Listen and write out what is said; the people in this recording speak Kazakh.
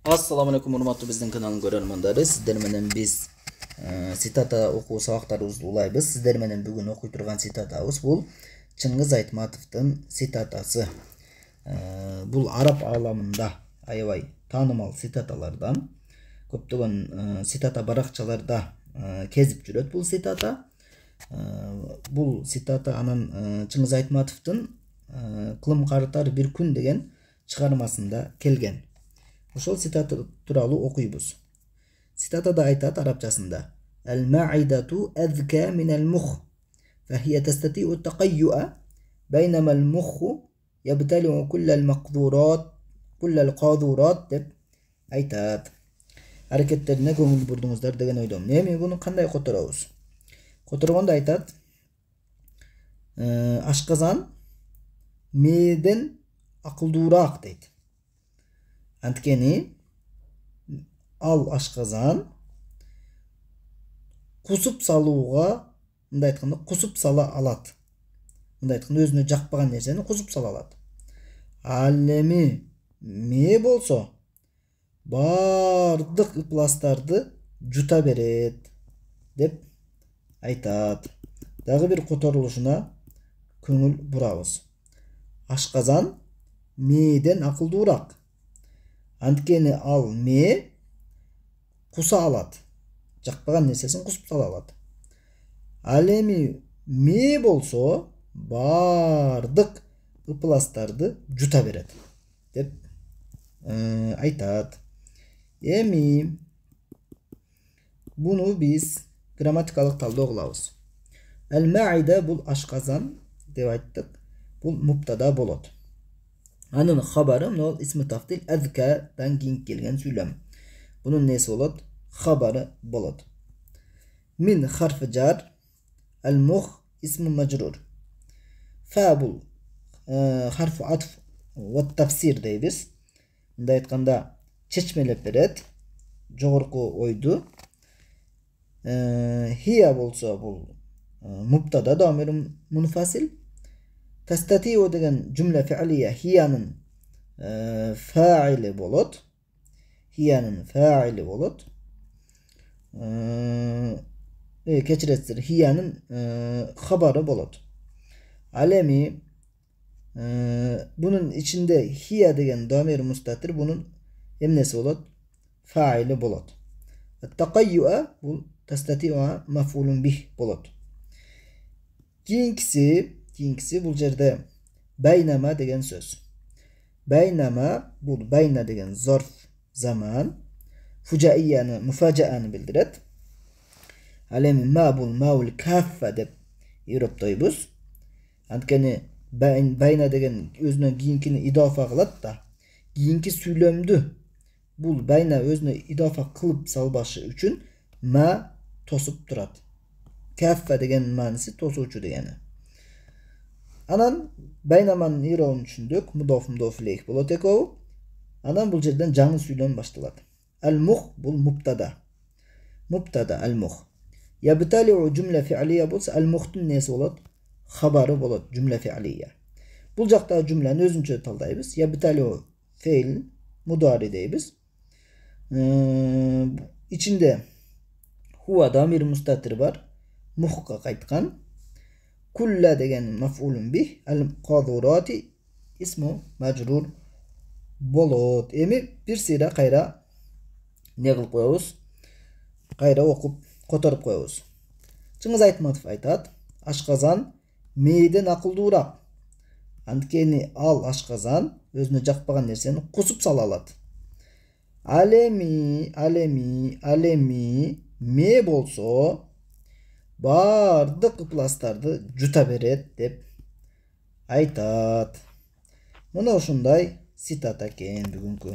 Assalamu alaikum урматтуу биздин каналдын көрөрмандары. Сиздер менен биз цитата окуу сабактарыбызды улайбыз. Сиздер менен бүгүн окуй турган цитатабыз бул Чыңгыз Айтматовдун цитатасы. Бул араб ааламында аябай таанымал цитаталардан. Көптөгөн цитата баракчаларда кезип жүрөт бул цитата. Бул цитата анан Чыңгыз Айтматовдун Кылым карытар бир күн деген чыгармасында келген. Ошол цитата тууралуу окуйбуз. Цитатада айтат арабчасында: "Ал-ма'идату азка минал мух, фахия тастати'у тaqayyu'a, байнама al-муху ябтали'у куллал мaqdurat, куллал qadurат" деп айтат. Аракеттерине көңүл бурдуңуздар деген ойдомун. Эми буну кандай которобуз? Которгондо айтат: ашказан мээден акылдуураак дейт. Анткени ал ашказан кусуп салууга, мындай айтканда, кусуп сала алат. Мындай айтканда, өзүнө жакпаган нерсени кусуп сала алат. Ал эми мээ болсо бардык ыпластарды жута берет деп айтат. Дагы бир которулушуна көңүл бурабыз. Ашказан мээден акылдуураак. Анткени ал мээ куса алат. Жакпаган нерсесин кусуп сала алат. Ал эми мээ болсо бардык ыпластарды жута берет деп айтат. Эми буну биз грамматикалык талдоо кылабыз. Ал-маида бул ашказан деп айттык. Бул муптада болот. Анын хабары мына исми тафтил азкадан кийин келген сүйлөм. Бунун неси болот? Хабары болот. Мин харфи жар, ал-мух исму мажрур. Фа бул харфу атф ва тафсир дейбиз. Мындай айтканда чечмелеп берет жогорку ойду. Хия болсо бул муптада дамир мунфасил. Tastati'u деген cümle fi'liye hiyanın faili bolot. Hiyanın faili bolot. Keçirettir. Hiyanın habarı bolot. Alemi bunun içinde hiya degen damir mustatir, bunun emnesi bolot? Faili bolot. Taqayyu'a bu tastati'u'a maf'ulun bih bolot. Keyingisi bul jerde baynama degen söz. Baynama bul bayna degen zarf zaman. Fucaiyani, mufacaani bildiret. Alemi ma bul maul kaffa deb iroptoybuz. Antkeni bayna degen özüne giyinkini idafa kılat da giyinki süylömdü bul bayna özüne idafa kılıp salbaşı üçün ma tosup durat. Kaffa degen manisi tosuucu degeni. Anan baynamanın iroğunu düşündük. Mudof ileyh bolot ekov. Anan bul жерден жаңы сүйлөм башталат. Al-muh bul mubtada. Mubtada al-muh. Yabtali'u cümle fi'liye bolsa al-muhtun nesi bolot? Habары bolot, cümle fi'liye. Bul jakta cümleni özünçө taldaybız. Yabtali'u fiil mudari deybiz. İçinde huwa damir mustatir var. Muhqa qaytkan. Kulla degen maf'ulun bih, al-qadurati ismu majrur bolot. Emi bir sira kayra ne kılıp koyabız? Kayra okup kotorup koyabız. Чыңгыз Айтматов айтат: ашказан мээден акылдуураак. Анткени ал ашказан өзүнө жакпаган нерсени кусуп сала алат. Алеми мээ болсо бардык ыпластарды жута берет деп айтат. Мына ушундай цитата экен бүгүнкү.